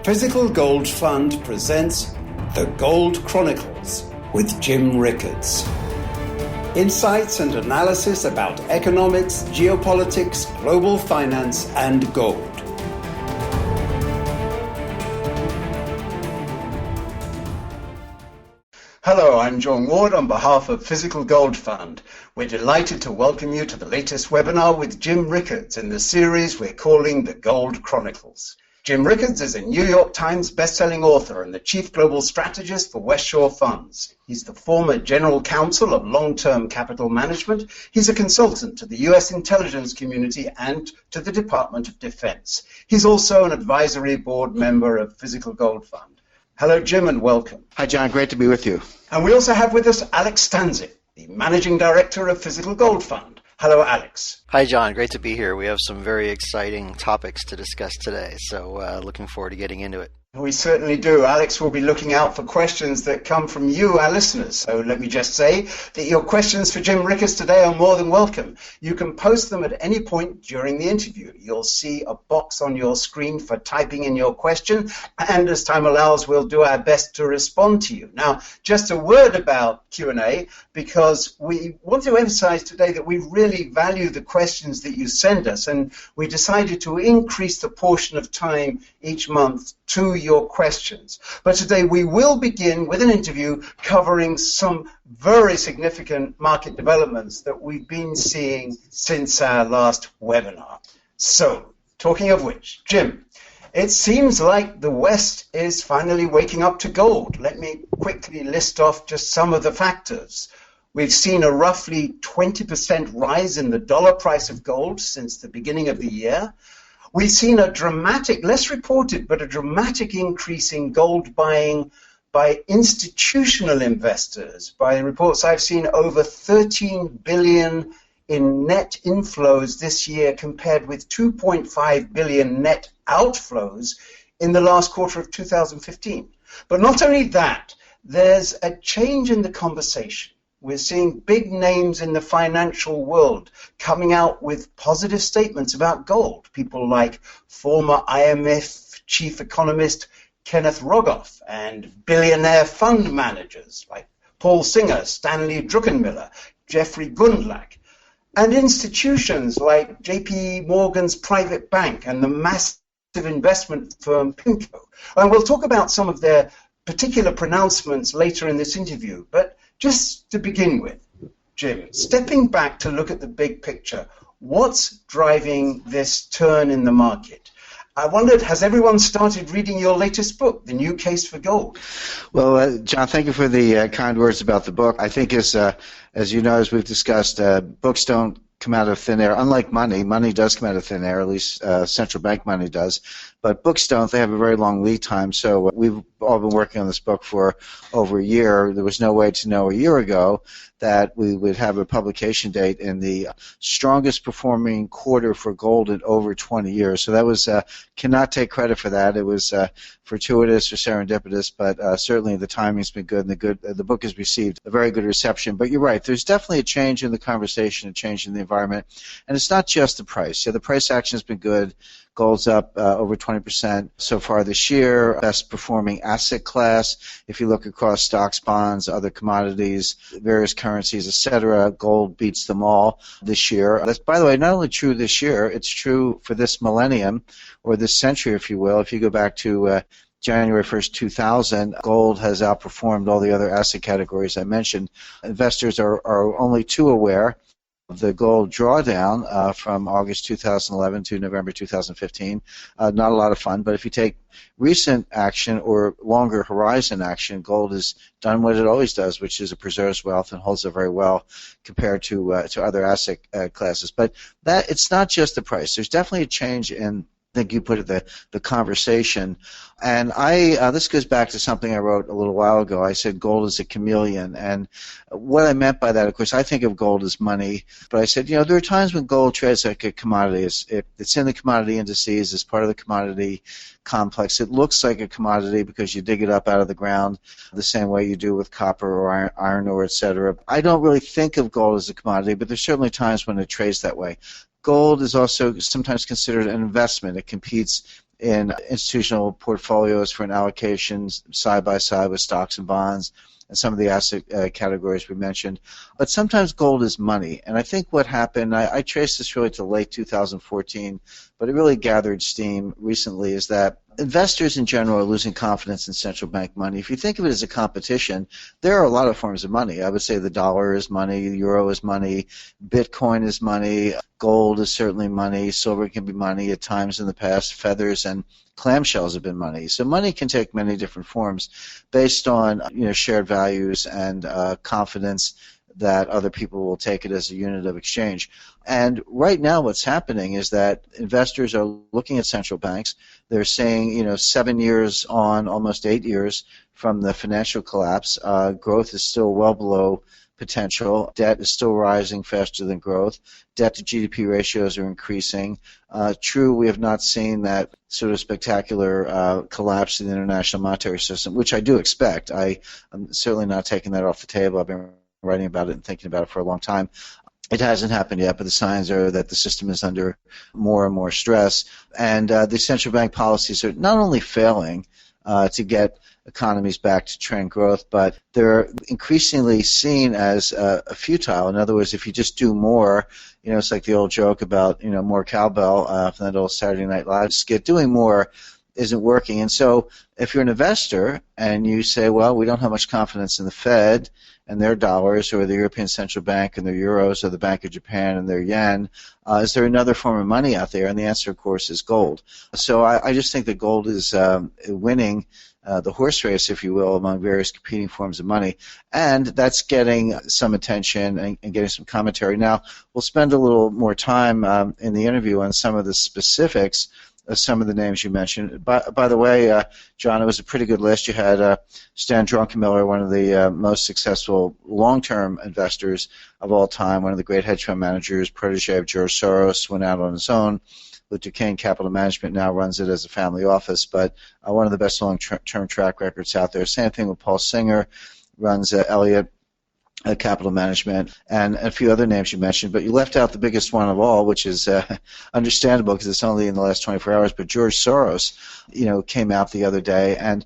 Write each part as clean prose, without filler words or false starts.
Physical Gold Fund presents The Gold Chronicles with Jim Rickards. Insights and analysis about economics, geopolitics, global finance, and gold. Hello, I'm John Ward on behalf of Physical Gold Fund. We're delighted to welcome you to the latest webinar with Jim Rickards in the series we're calling The Gold Chronicles. Jim Rickards is a New York Times best-selling author and the chief global strategist for West Shore Funds. He's the former general counsel of Long-Term Capital Management. He's a consultant to the U.S. intelligence community and to the Department of Defense. He's also an advisory board member of Physical Gold Fund. Hello, Jim, and welcome. Hi, John. Great to be with you. And we also have with us Alex Stanczyk, the managing director of Physical Gold Fund. Hello, Alex. Hi, John. Great to be here. We have some very exciting topics to discuss today, so looking forward to getting into it. We certainly do. Alex will be looking out for questions that come from you, our listeners. So let me just say that your questions for Jim Rickards today are more than welcome. You can post them at any point during the interview. You'll see a box on your screen for typing in your question, and as time allows, we'll do our best to respond to you. Now, just a word about Q&A, because we want to emphasize today that we really value the questions that you send us, and we decided to increase the portion of time each month to your questions. But today we will begin with an interview covering some very significant market developments that we've been seeing since our last webinar. So, talking of which, Jim, it seems like the West is finally waking up to gold. Let me quickly list off just some of the factors. We've seen a roughly 20% rise in the dollar price of gold since the beginning of the year. We've seen a dramatic, less reported, but a dramatic increase in gold buying by institutional investors. By reports I've seen, over 13 billion in net inflows this year compared with 2.5 billion net outflows in the last quarter of 2015. But not only that, there's a change in the conversation. We're seeing big names in the financial world coming out with positive statements about gold. People like former IMF chief economist Kenneth Rogoff and billionaire fund managers like Paul Singer, Stanley Druckenmiller, Jeffrey Gundlach, and institutions like JP Morgan's private bank and the massive investment firm PIMCO. And we'll talk about some of their particular pronouncements later in this interview, but just to begin with, Jim, stepping back to look at the big picture, what's driving this turn in the market? I wondered, has everyone started reading your latest book, The New Case for Gold? Well, John, thank you for the kind words about the book. I think as you know, as we've discussed, books don't come out of thin air. Unlike money, money does come out of thin air, at least central bank money does. But books don't. They have a very long lead time. So we've all been working on this book for over a year. There was no way to know a year ago that we would have a publication date in the strongest performing quarter for gold in over 20 years. So that was, cannot take credit for that. It was fortuitous or serendipitous, but certainly the timing's been good, and the book has received a very good reception. But you're right, there's definitely a change in the conversation, a change in the environment, and it's not just the price. Yeah, the price action has been good. Gold's up over 20% so far this year. Best performing asset class. If you look across stocks, bonds, other commodities, various currencies, etc., gold beats them all this year. That's, by the way, not only true this year, it's true for this millennium, or this century, if you will. If you go back to January 1st, 2000, gold has outperformed all the other asset categories I mentioned. Investors are only too aware the gold drawdown from August 2011 to November 2015. Not a lot of fun, but if you take recent action or longer horizon action, gold has done what it always does, which is it preserves wealth and holds it very well compared to other asset classes. But that it's not just the price. There's definitely a change in, I think you put it, the conversation. And this goes back to something I wrote a little while ago. I said gold is a chameleon. And what I meant by that, of course, I think of gold as money. But I said, there are times when gold trades like a commodity. It's in the commodity indices. It's part of the commodity complex. It looks like a commodity because you dig it up out of the ground the same way you do with copper or iron ore, etc. I don't really think of gold as a commodity, but there's certainly times when it trades that way. Gold is also sometimes considered an investment. It competes in institutional portfolios for an allocation side by side with stocks and bonds and some of the asset categories we mentioned. But sometimes gold is money. And I think what happened, I trace this really to late 2014, but it really gathered steam recently, is that investors in general are losing confidence in central bank money. If you think of it as a competition, there are a lot of forms of money. I would say the dollar is money, the euro is money, Bitcoin is money, gold is certainly money, silver can be money at times in the past, feathers and clamshells have been money. So money can take many different forms based on shared values and confidence that other people will take it as a unit of exchange. And right now what's happening is that investors are looking at central banks. They're saying, 7 years on, almost 8 years from the financial collapse, growth is still well below potential. Debt is still rising faster than growth. Debt to GDP ratios are increasing. True, we have not seen that sort of spectacular collapse in the international monetary system, which I do expect. I'm certainly not taking that off the table. I've been writing about it and thinking about it for a long time. It hasn't happened yet, but the signs are that the system is under more and more stress. And the central bank policies are not only failing to get economies back to trend growth, but they're increasingly seen as futile. In other words, if you just do more, it's like the old joke about, more cowbell from that old Saturday Night Live skit. Doing more isn't working. And so if you're an investor and you say, well, we don't have much confidence in the Fed and their dollars, or the European Central Bank and their euros, or the Bank of Japan and their yen, is there another form of money out there? And the answer, of course, is gold. So I just think that gold is winning the horse race, if you will, among various competing forms of money. And that's getting some attention and getting some commentary. Now, we'll spend a little more time in the interview on some of the specifics of some of the names you mentioned. By the way, John, it was a pretty good list. You had Stan Druckenmiller, one of the most successful long-term investors of all time, one of the great hedge fund managers, protege of George Soros, went out on his own. With Duquesne Capital Management, now runs it as a family office, but one of the best long-term track records out there. Same thing with Paul Singer, runs Elliott Capital Management, and a few other names you mentioned, but you left out the biggest one of all, which is understandable because it's only in the last 24 hours, but George Soros, came out the other day, and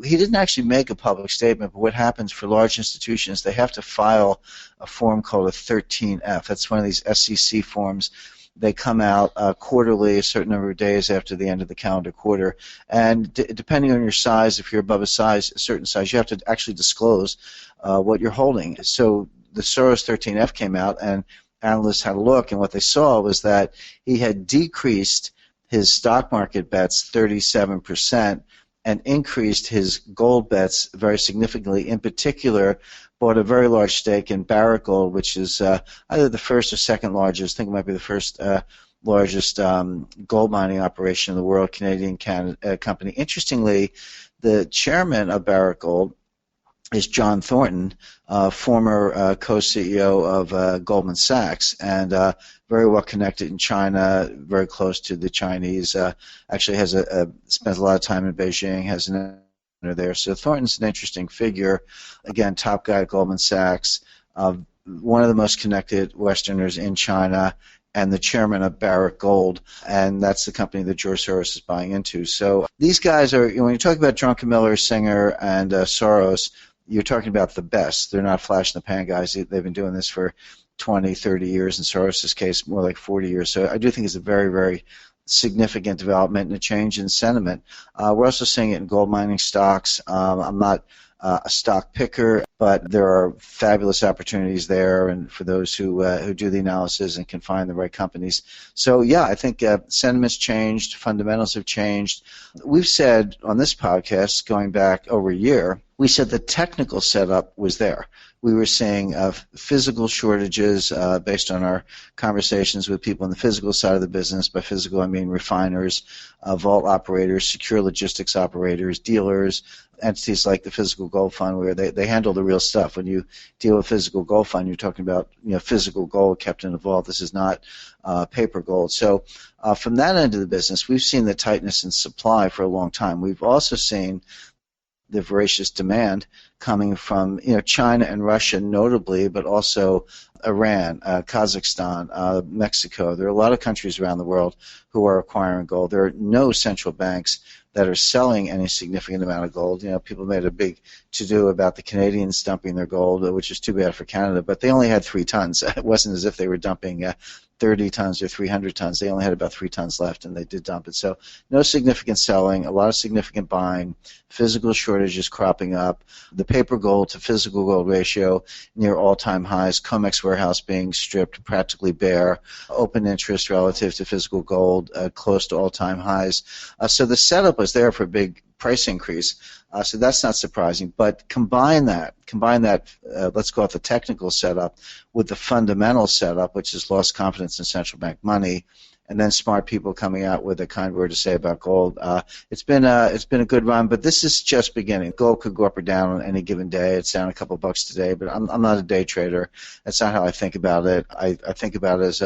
he didn't actually make a public statement, but what happens for large institutions, they have to file a form called a 13F. That's one of these SEC forms. They come out quarterly, a certain number of days after the end of the calendar quarter. And depending on your size, if you're above a certain size, you have to actually disclose what you're holding. So the Soros 13F came out, and analysts had a look, and what they saw was that he had decreased his stock market bets 37% and increased his gold bets very significantly. In particular, bought a very large stake in Barrick Gold, which is either the first or second largest, I think it might be the first largest gold mining operation in the world, Canadian company. Interestingly, the chairman of Barrick Gold is John Thornton, former co-CEO of Goldman Sachs, and very well connected in China, very close to the Chinese. Actually has spends a lot of time in Beijing, has an there. So Thornton's an interesting figure. Again, top guy at Goldman Sachs, one of the most connected Westerners in China, and the chairman of Barrick Gold, and that's the company that George Soros is buying into. So these guys are, when you talk about Druckenmiller, Singer, and Soros, you're talking about the best. They're not flash in the pan guys. They've been doing this for 20, 30 years. In Soros' case, more like 40 years. So I do think it's a very, very significant development and a change in sentiment. We're also seeing it in gold mining stocks. I'm not a stock picker, but there are fabulous opportunities there, and for those who do the analysis and can find the right companies. So yeah, I think sentiment's changed, fundamentals have changed. We've said on this podcast, going back over a year, we said the technical setup was there. We were seeing physical shortages based on our conversations with people on the physical side of the business. By physical, I mean refiners, vault operators, secure logistics operators, dealers, entities like the Physical Gold Fund, where they handle the real stuff. When you deal with Physical Gold Fund, you're talking about physical gold kept in a vault. This is not paper gold. So from that end of the business, we've seen the tightness in supply for a long time. We've also seen the voracious demand coming from China and Russia notably, but also Iran, Kazakhstan, Mexico. There are a lot of countries around the world who are acquiring gold. There are no central banks that are selling any significant amount of gold. You know, people made a big to-do about the Canadians dumping their gold, which is too bad for Canada, but they only had 3 tons. It wasn't as if they were dumping 30 tons or 300 tons. They only had about 3 tons left, and they did dump it. So no significant selling, a lot of significant buying, physical shortages cropping up, the paper gold to physical gold ratio near all-time highs, COMEX warehouse being stripped practically bare, open interest relative to physical gold close to all-time highs. So the setup was there for a big price increase. So that's not surprising. But combine that, let's call it the technical setup, with the fundamental setup, which is lost confidence in central bank money, and then smart people coming out with a kind word to say about gold. It's been a good run, but this is just beginning. Gold could go up or down on any given day. It's down a couple bucks today, but I'm not a day trader. That's not how I think about it. I think about it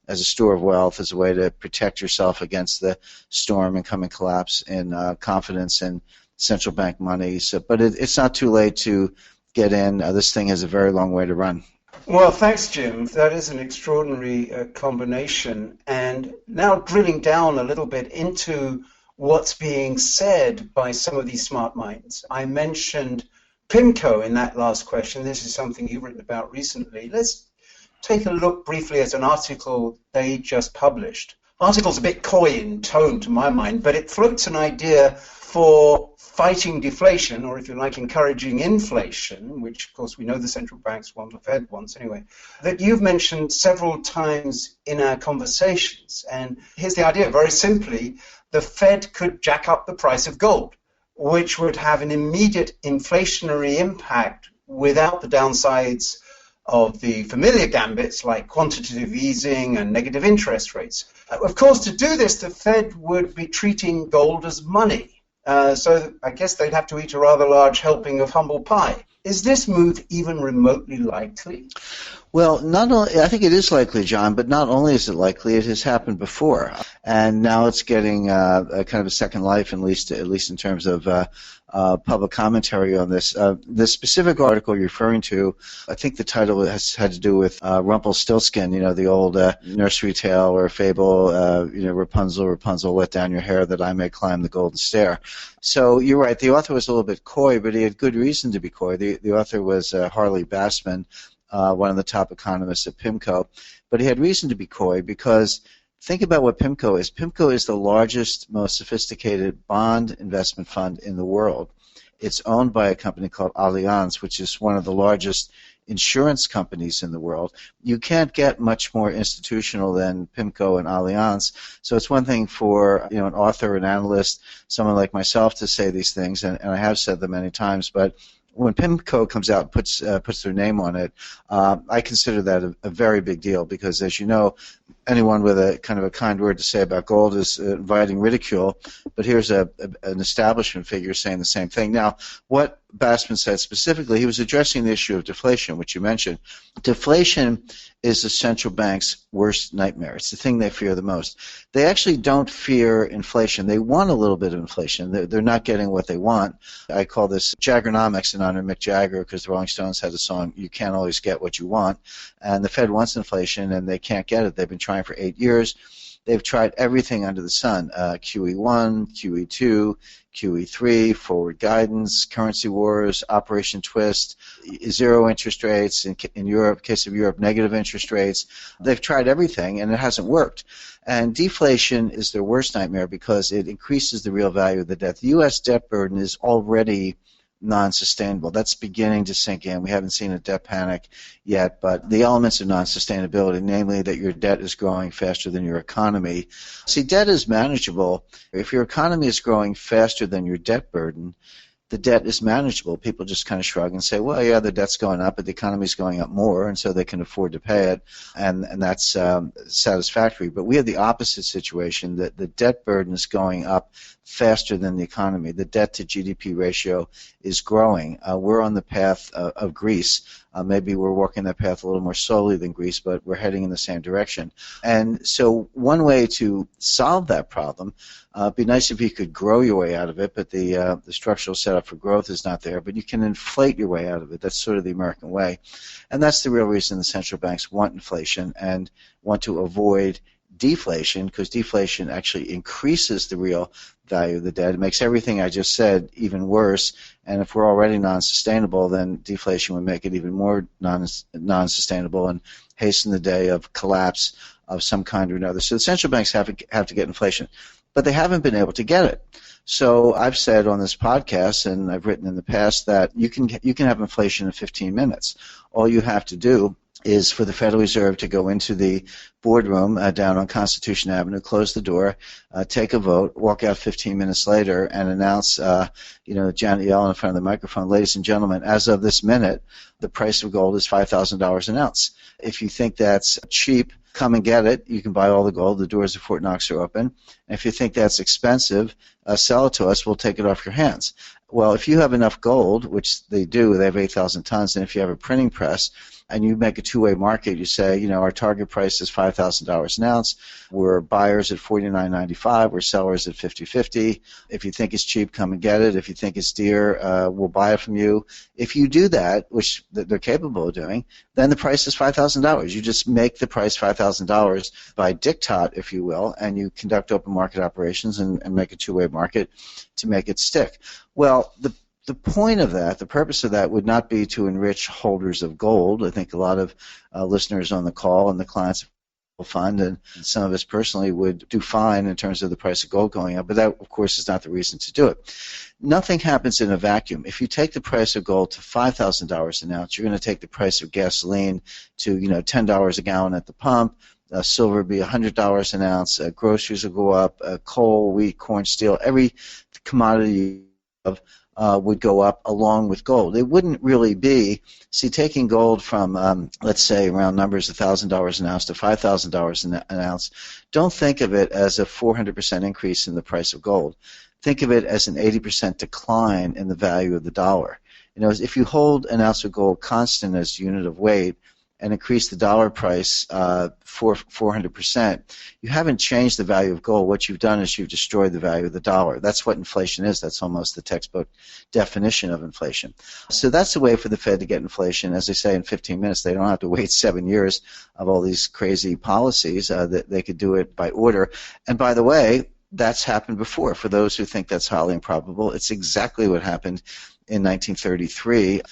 as a store of wealth, as a way to protect yourself against the storm and coming collapse in confidence in central bank money. So, but it's not too late to get in. This thing has a very long way to run. Well, thanks, Jim. That is an extraordinary combination. And now drilling down a little bit into what's being said by some of these smart minds. I mentioned PIMCO in that last question. This is something you've written about recently. Let's take a look briefly at an article they just published. Article's a bit coy in tone to my mind, but it floats an idea for fighting deflation, or if you like, encouraging inflation, which of course we know the central banks want, or Fed wants anyway, that you've mentioned several times in our conversations. And here's the idea, very simply, the Fed could jack up the price of gold, which would have an immediate inflationary impact without the downsides of the familiar gambits like quantitative easing and negative interest rates. Of course, to do this, the Fed would be treating gold as money. So I guess they'd have to eat a rather large helping of humble pie. Is this move even remotely likely? Well, not only, I think it is likely, John, but not only is it likely, it has happened before, and now it's getting a kind of a second life, at least in terms of public commentary on this. The specific article you're referring to, I think the title had to do with Rumpelstiltskin, you know, the old nursery tale or fable, Rapunzel, Rapunzel, let down your hair that I may climb the golden stair. So you're right, the author was a little bit coy, but he had good reason to be coy. The author was Harley Bassman, one of the top economists at PIMCO, but he had reason to be coy because think about what PIMCO is. PIMCO is the largest, most sophisticated bond investment fund in the world. It's owned by a company called Allianz, which is one of the largest insurance companies in the world. You can't get much more institutional than PIMCO and Allianz. So it's one thing for an author, an analyst, someone like myself to say these things, and I have said them many times, but when PIMCO comes out and puts their name on it, I consider that a very big deal because, as you know, anyone with a kind of a kind word to say about gold is inviting ridicule, but here's an establishment figure saying the same thing. Now, what Bassman said specifically, he was addressing the issue of deflation, which you mentioned. Deflation is the central bank's worst nightmare. It's the thing they fear the most. They actually don't fear inflation. They want a little bit of inflation. They're not getting what they want. I call this Jaggernomics in honor of Mick Jagger because the Rolling Stones had a song, You Can't Always Get What You Want. And the Fed wants inflation, and they can't get it. They've been trying for 8 years. They've tried everything under the sun, QE1, QE2, QE3, forward guidance, currency wars, Operation Twist, zero interest rates, in Europe, case of Europe, negative interest rates. They've tried everything, and it hasn't worked. And deflation is their worst nightmare because it increases the real value of the debt. The U.S. debt burden is already non-sustainable. That's beginning to sink in. We haven't seen a debt panic yet, but the elements of non-sustainability, namely that your debt is growing faster than your economy. See, debt is manageable. If your economy is growing faster than your debt burden, the debt is manageable. People just kind of shrug and say, well, yeah, the debt's going up, but the economy's going up more, and so they can afford to pay it, and that's satisfactory. But we have the opposite situation, that the debt burden is going up faster than the economy. The debt to GDP ratio is growing. We're on the path of Greece. Maybe we're walking that path a little more slowly than Greece, but we're heading in the same direction. And so one way to solve that problem, it'd be nice if you could grow your way out of it, but the structural setup for growth is not there. But you can inflate your way out of it. That's sort of the American way. And that's the real reason the central banks want inflation and want to avoid deflation, because deflation actually increases the real value of the debt. It makes everything I just said even worse, and if we're already non-sustainable, then deflation would make it even more non-sustainable and hasten the day of collapse of some kind or another. So the central banks have to get inflation, but they haven't been able to get it. So I've said on this podcast, and I've written in the past, that you can have inflation in 15 minutes. All you have to do is for the Federal Reserve to go into the boardroom down on Constitution Avenue, close the door, take a vote, walk out 15 minutes later, and announce, Janet Yellen in front of the microphone, ladies and gentlemen, as of this minute, the price of gold is $5,000 an ounce. If you think that's cheap, come and get it. You can buy all the gold. The doors of Fort Knox are open. And if you think that's expensive, sell it to us. We'll take it off your hands. Well, if you have enough gold, which they do, they have 8,000 tons, and if you have a printing press and you make a two-way market, you say, our target price is $5,000 an ounce. We're buyers at $49.95. We're sellers at $50.50. If you think it's cheap, come and get it. If you think it's dear, we'll buy it from you. If you do that, which they're capable of doing, then the price is $5,000. You just make the price $5,000 by diktat, if you will, and you conduct open market operations and make a two-way market to make it stick. Well, the point of that, the purpose of that, would not be to enrich holders of gold. I think a lot of listeners on the call and the clients will fund, and some of us personally would do fine in terms of the price of gold going up, but that, of course, is not the reason to do it. Nothing happens in a vacuum. If you take the price of gold to $5,000 an ounce, you're going to take the price of gasoline to $10 a gallon at the pump. Silver would be $100 an ounce. Groceries will go up. Coal, wheat, corn, steel, every commodity would go up along with gold. It wouldn't really be, taking gold from, let's say, around numbers, $1,000 an ounce to $5,000 an ounce, don't think of it as a 400% increase in the price of gold. Think of it as an 80% decline in the value of the dollar. If you hold an ounce of gold constant as a unit of weight and increase the dollar price 400%, you haven't changed the value of gold. What you've done is you've destroyed the value of the dollar. That's what inflation is. That's almost the textbook definition of inflation. So that's the way for the Fed to get inflation. As I say, in 15 minutes, they don't have to wait 7 years of all these crazy policies. That they could do it by order. And by the way, that's happened before. For those who think that's highly improbable, it's exactly what happened in 1933.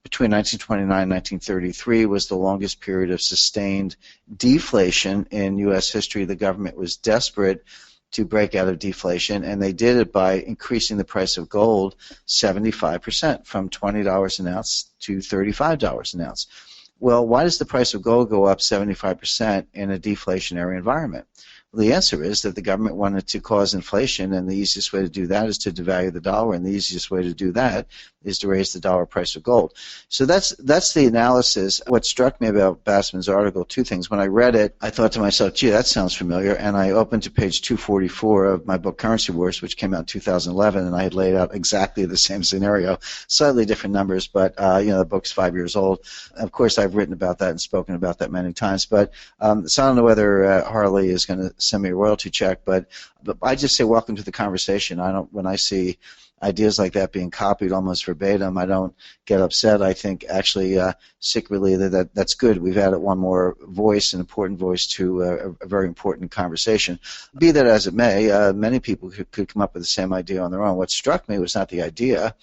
Between 1929 and 1933 was the longest period of sustained deflation in U.S. history. The government was desperate to break out of deflation, and they did it by increasing the price of gold 75%, from $20 an ounce to $35 an ounce. Well, why does the price of gold go up 75% in a deflationary environment? Well, the answer is that the government wanted to cause inflation, and the easiest way to do that is to devalue the dollar, and the easiest way to do that is to raise the dollar price of gold. So that's the analysis. What struck me about Bassman's article, two things. When I read it, I thought to myself, gee, that sounds familiar, and I opened to page 244 of my book Currency Wars, which came out in 2011, and I had laid out exactly the same scenario, slightly different numbers, but the book's 5 years old. Of course, I've written about that and spoken about that many times, but so I don't know whether Harley is going to send me a royalty check, but I just say welcome to the conversation. When I see ideas like that being copied almost verbatim, I don't get upset. I think actually secretly that's good. We've added one more voice, an important voice, to a very important conversation. Be that as it may, many people could come up with the same idea on their own. What struck me was not the idea,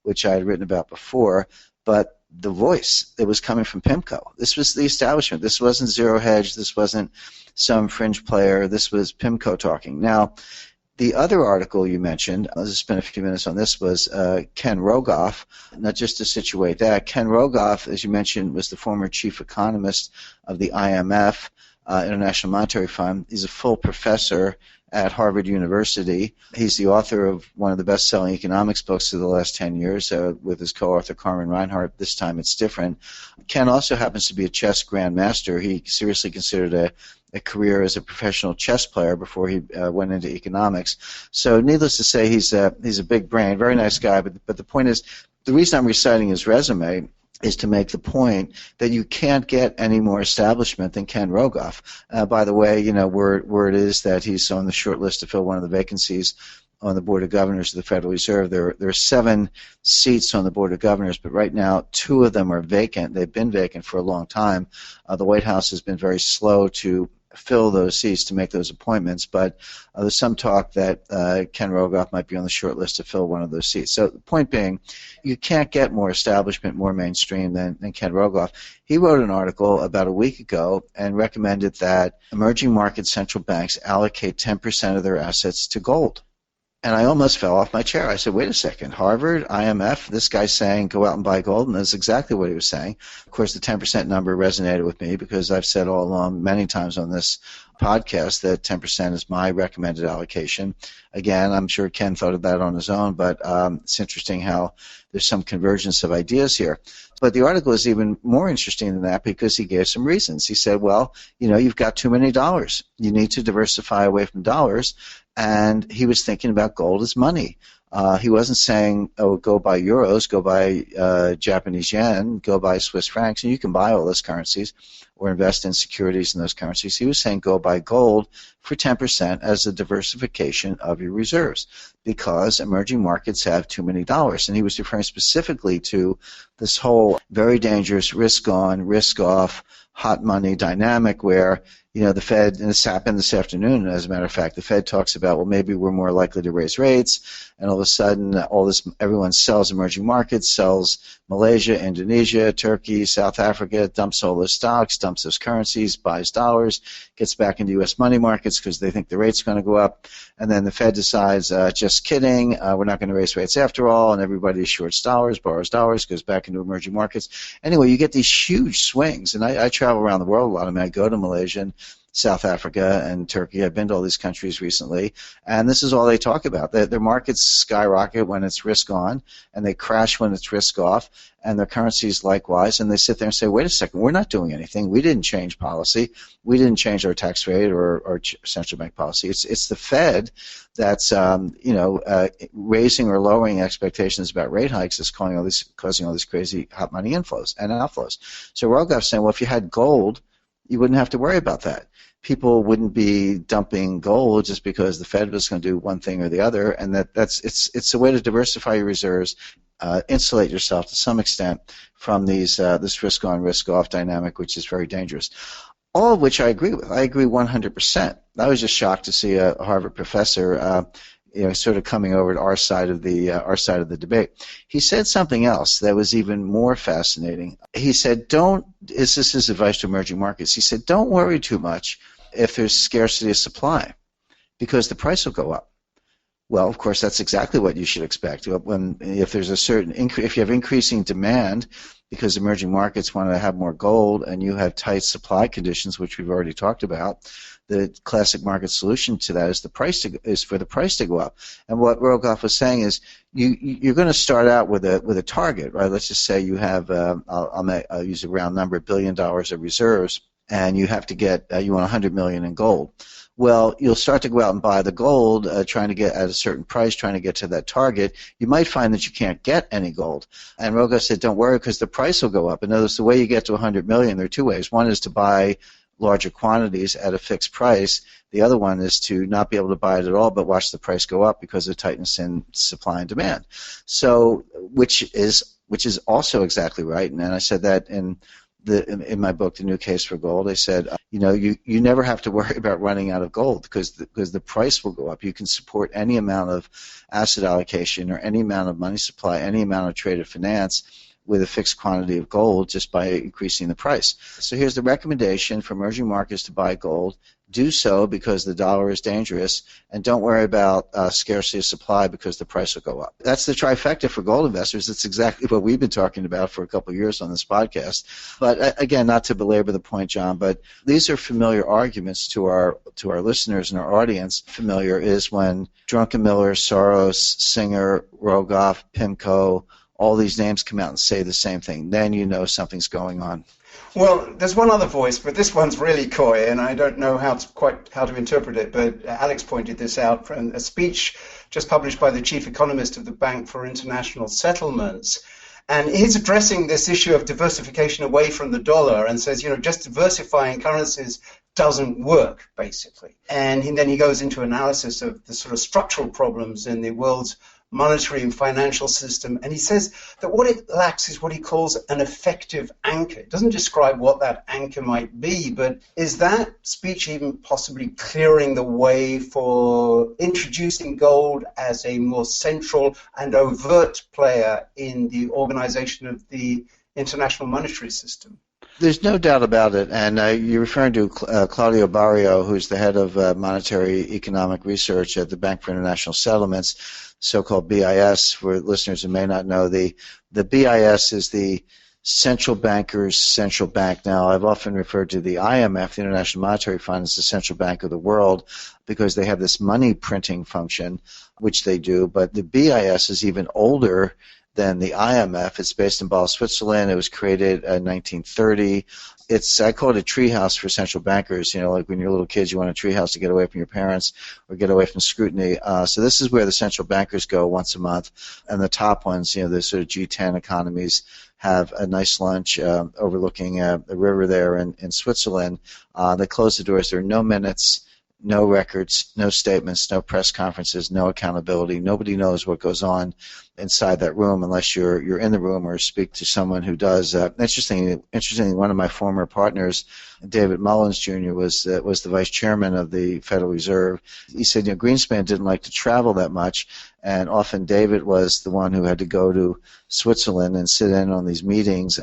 which I had written about before, but the voice that was coming from PIMCO. This was the establishment. This wasn't Zero Hedge. This wasn't some fringe player. This was PIMCO talking. Now, the other article you mentioned, I'll just spend a few minutes on this, was Ken Rogoff. Now, just to situate that, Ken Rogoff, as you mentioned, was the former chief economist of the IMF, International Monetary Fund. He's a full professor at Harvard University. He's the author of one of the best-selling economics books of the last 10 years with his co-author Carmen Reinhart. This time it's different. Ken also happens to be a chess grandmaster. He seriously considered a career as a professional chess player before he went into economics. So needless to say, he's a big brain, very nice guy. But the point is, the reason I'm reciting his resume is to make the point that you can't get any more establishment than Ken Rogoff. By the way, word is that he's on the short list to fill one of the vacancies on the Board of Governors of the Federal Reserve. There are 7 seats on the Board of Governors, but right now 2 of them are vacant. They've been vacant for a long time. The White House has been very slow to fill those seats, to make those appointments, but there's some talk that Ken Rogoff might be on the short list to fill one of those seats. So the point being, you can't get more establishment, more mainstream than Ken Rogoff. He wrote an article about a week ago and recommended that emerging market central banks allocate 10% of their assets to gold. And I almost fell off my chair. I said, wait a second, Harvard, IMF, this guy's saying go out and buy gold, and that's exactly what he was saying. Of course, the 10% number resonated with me because I've said all along many times on this podcast that 10% is my recommended allocation. Again, I'm sure Ken thought of that on his own, but it's interesting how there's some convergence of ideas here. But the article is even more interesting than that because he gave some reasons. He said, well, you've got too many dollars. You need to diversify away from dollars. And he was thinking about gold as money. He wasn't saying, oh, go buy euros, go buy Japanese yen, go buy Swiss francs, and you can buy all those currencies or invest in securities in those currencies. He was saying go buy gold for 10% as a diversification of your reserves because emerging markets have too many dollars. And he was referring specifically to this whole very dangerous risk on, risk off, hot money dynamic where the Fed, and this happened this afternoon, as a matter of fact, the Fed talks about, well, maybe we're more likely to raise rates, and all of a sudden, everyone sells emerging markets, sells Malaysia, Indonesia, Turkey, South Africa, dumps all those stocks, dumps those currencies, buys dollars, gets back into U.S. money markets because they think the rate's going to go up, and then the Fed decides, just kidding, we're not going to raise rates after all, and everybody shorts dollars, borrows dollars, goes back into emerging markets. Anyway, you get these huge swings, and I travel around the world a lot. I mean, I go to Malaysia and South Africa and Turkey. I've been to all these countries recently, and this is all they talk about. Their markets skyrocket when it's risk on, and they crash when it's risk off, and their currencies likewise, and they sit there and say, wait a second, we're not doing anything. We didn't change policy. We didn't change our tax rate or central bank policy. It's the Fed that's raising or lowering expectations about rate hikes is causing all these crazy hot money inflows and outflows. So Rogoff's saying, well, if you had gold, you wouldn't have to worry about that. People wouldn't be dumping gold just because the Fed was going to do one thing or the other, and it's a way to diversify your reserves, insulate yourself to some extent from this risk on, risk off dynamic, which is very dangerous. All of which I agree with. I agree 100%. I was just shocked to see a Harvard professor, sort of coming over to our side of the debate. He said something else that was even more fascinating. He said, this is his advice to emerging markets. He said, don't worry too much if there's scarcity of supply, because the price will go up. Well, of course, that's exactly what you should expect. If there's if you have increasing demand because emerging markets want to have more gold and you have tight supply conditions, which we've already talked about, the classic market solution to that is for the price to go up. And what Rogoff was saying is you're going to start out with a target, right? Let's just say you have I'll use a round number, $1 billion of reserves, and you have to get you want $100 million in gold. Well, you'll start to go out and buy the gold, trying to get at a certain price, trying to get to that target. You might find that you can't get any gold. And Rogoff said, don't worry, because the price will go up. In other words, the way you get to $100 million, there are 2 ways. One is to buy larger quantities at a fixed price. The other one is to not be able to buy it at all, but watch the price go up because of tightness in supply and demand. So, which is also exactly right. And I said that in my book, The New Case for Gold. I said, you never have to worry about running out of gold because the price will go up. You can support any amount of asset allocation or any amount of money supply, any amount of traded finance with a fixed quantity of gold just by increasing the price. So here's the recommendation for emerging markets to buy gold. Do so because the dollar is dangerous, and don't worry about scarcity of supply because the price will go up. That's the trifecta for gold investors. It's exactly what we've been talking about for a couple of years on this podcast. But again, not to belabor the point, John, but these are familiar arguments to our listeners and our audience. Familiar is when Druckenmiller, Soros, Singer, Rogoff, Pimco, all these names come out and say the same thing. Then you know something's going on. Well, there's one other voice, but this one's really coy, and I don't know how to interpret it, but Alex pointed this out from a speech just published by the chief economist of the Bank for International Settlements. And he's addressing this issue of diversification away from the dollar and says, just diversifying currencies doesn't work, basically. And then he goes into analysis of the sort of structural problems in the world's monetary and financial system, and he says that what it lacks is what he calls an effective anchor. It doesn't describe what that anchor might be, but is that speech even possibly clearing the way for introducing gold as a more central and overt player in the organization of the international monetary system? There's no doubt about it, and you're referring to Claudio Barrio, who's the head of monetary economic research at the Bank for International Settlements, so-called BIS. For listeners who may not know, the BIS is the central banker's central bank. Now, I've often referred to the IMF, the International Monetary Fund, as the central bank of the world because they have this money printing function, which they do, but the BIS is even older than the IMF. It's based in Basel, Switzerland. It was created in 1930. I call it a treehouse for central bankers. Like when you're little kids, you want a treehouse to get away from your parents or get away from scrutiny. So this is where the central bankers go once a month. And the top ones, the sort of G10 economies, have a nice lunch overlooking the river there in Switzerland. They close the doors. There are no minutes, no records, no statements, no press conferences, no accountability. Nobody knows what goes on inside that room unless you're in the room or speak to someone who does. Interestingly, one of my former partners, David Mullins Jr., was the vice chairman of the Federal Reserve. He said, Greenspan didn't like to travel that much, and often David was the one who had to go to Switzerland and sit in on these meetings.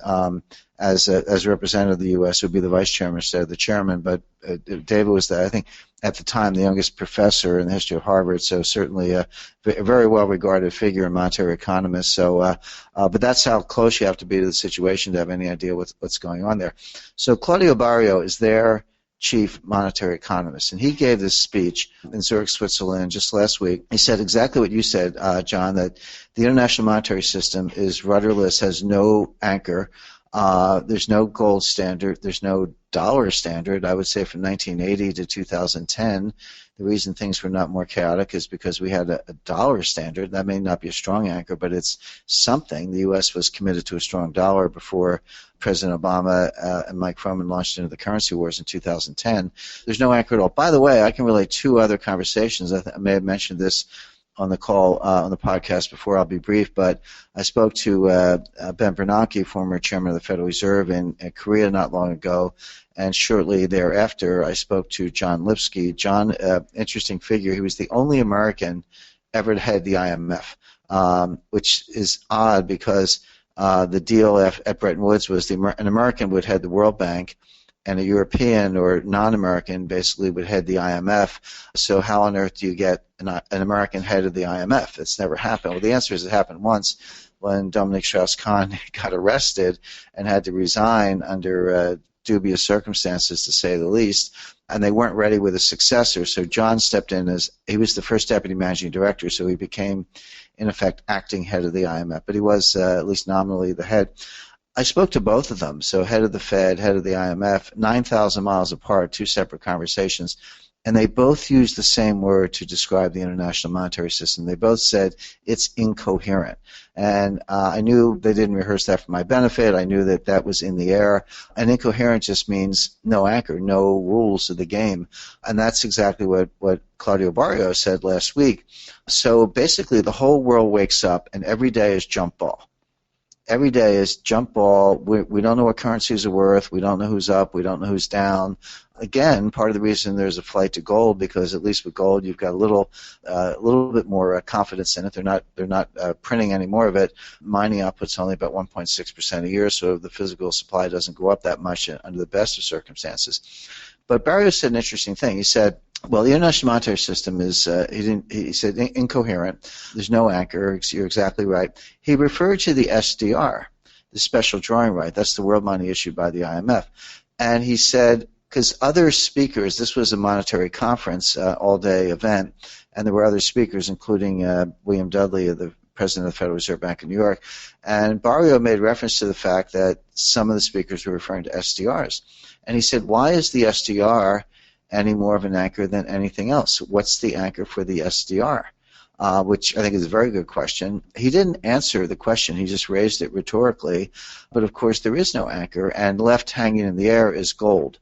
As a representative of the U.S., would be the vice chairman instead of the chairman, but David was, I think, at the time, the youngest professor in the history of Harvard, so certainly a very well-regarded figure in monetary economist. So, but that's how close you have to be to the situation to have any idea what's going on there. So Claudio Barrio is their chief monetary economist, and he gave this speech in Zurich, Switzerland, just last week. He said exactly what you said, John, that the international monetary system is rudderless, has no anchor. There's no gold standard. There's no dollar standard. I would say from 1980 to 2010, the reason things were not more chaotic is because we had a dollar standard. That may not be a strong anchor, but it's something. The U.S. was committed to a strong dollar before President Obama and Mike Froman launched into the currency wars in 2010. There's no anchor at all. By the way, I can relate two other conversations. I may have mentioned this on the call, on the podcast before. I'll be brief, but I spoke to Ben Bernanke, former chairman of the Federal Reserve in Korea not long ago, and shortly thereafter I spoke to John Lipsky. John, interesting figure. He was the only American ever to head the IMF, which is odd because the deal at Bretton Woods was an American would head the World Bank, and a European or non-American basically would head the IMF. So how on earth do you get an American head of the IMF? It's never happened. Well, the answer is it happened once when Dominique Strauss-Kahn got arrested and had to resign under dubious circumstances, to say the least, and they weren't ready with a successor. So John stepped in he was the first deputy managing director, so he became, in effect, acting head of the IMF. But he was at least nominally the head. I spoke to both of them, so head of the Fed, head of the IMF, 9,000 miles apart, two separate conversations, and they both used the same word to describe the international monetary system. They both said it's incoherent, and I knew they didn't rehearse that for my benefit. I knew that was in the air, and incoherent just means no anchor, no rules of the game, and that's exactly what Claudio Barrio said last week. So basically the whole world wakes up, and every day is jump ball. Every day is jump ball. We don't know what currencies are worth. We don't know who's up. We don't know who's down. Again, part of the reason there's a flight to gold, because at least with gold you've got a little bit more confidence in it. They're not printing any more of it. Mining output's only about 1.6% a year, so the physical supply doesn't go up that much under the best of circumstances. But Barrio said an interesting thing. He said, well, the international monetary system is, he said, incoherent. There's no anchor. You're exactly right. He referred to the SDR, the special drawing right. That's the world money issued by the IMF. And he said, because other speakers, this was a monetary conference, all-day event, and there were other speakers, including William Dudley, the president of the Federal Reserve Bank of New York. And Barrio made reference to the fact that some of the speakers were referring to SDRs. And he said, why is the SDR any more of an anchor than anything else? What's the anchor for the SDR? which I think is a very good question. He didn't answer the question. He just raised it rhetorically. But, of course, there is no anchor, and left hanging in the air is gold.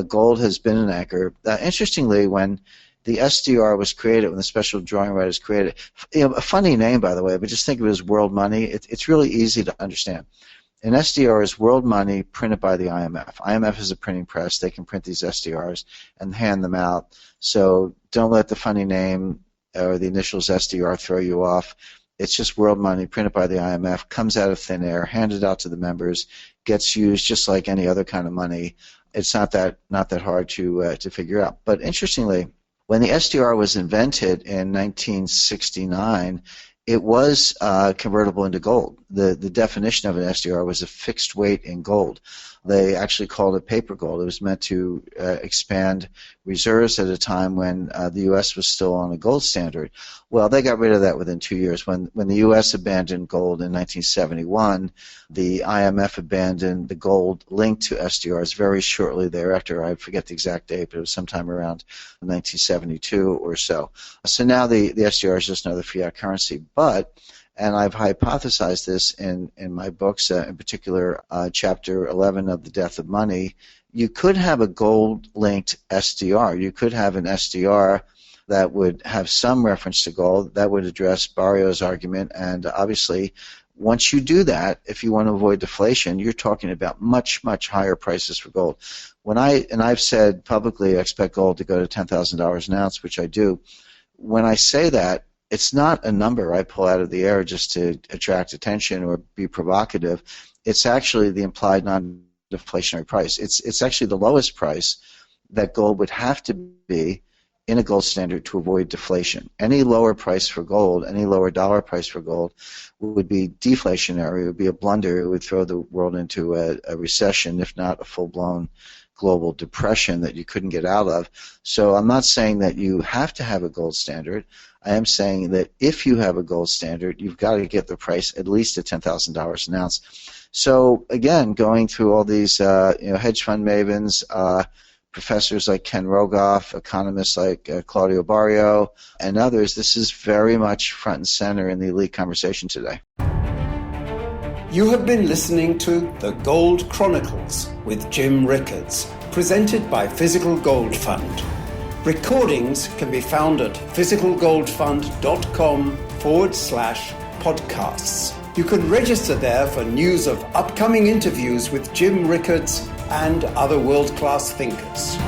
Gold has been an anchor. Interestingly, when the SDR was created, when the special drawing right was created, a funny name, by the way, but just think of it as world money. It's really easy to understand. An SDR is world money printed by the IMF. IMF is a printing press. They can print these SDRs and hand them out. So don't let the funny name or the initials SDR throw you off. It's just world money printed by the IMF, comes out of thin air, handed out to the members, gets used just like any other kind of money. It's not that hard to figure out. But interestingly, when the SDR was invented in 1969, it was convertible into gold. The definition of an SDR was a fixed weight in gold. They actually called it paper gold. It was meant to expand reserves at a time when the U.S. was still on a gold standard. Well, they got rid of that within 2 years. When the U.S. abandoned gold in 1971, the IMF abandoned the gold linked to SDRs very shortly thereafter. I forget the exact date, but it was sometime around 1972 or so. So now the SDR is just another fiat currency. But, and I've hypothesized this in my books, in particular Chapter 11 of The Death of Money, you could have a gold-linked SDR. You could have an SDR that would have some reference to gold. That would address Barrio's argument. And obviously, once you do that, if you want to avoid deflation, you're talking about much, much higher prices for gold. I've said publicly I expect gold to go to $10,000 an ounce, which I do. When I say that, it's not a number I pull out of the air just to attract attention or be provocative. It's actually the implied non-deflationary price. It's actually the lowest price that gold would have to be in a gold standard to avoid deflation. Any lower price for gold, any lower dollar price for gold would be deflationary. It would be a blunder. It would throw the world into a recession, if not a full-blown global depression that you couldn't get out of. So I'm not saying that you have to have a gold standard. I am saying that if you have a gold standard, you've got to get the price at least at $10,000 an ounce. So again, going through all these hedge fund mavens, professors like Ken Rogoff, economists like Claudio Barrio, and others, this is very much front and center in the elite conversation today. You have been listening to The Gold Chronicles with Jim Rickards, presented by Physical Gold Fund. Recordings can be found at physicalgoldfund.com/podcasts. You can register there for news of upcoming interviews with Jim Rickards and other world-class thinkers.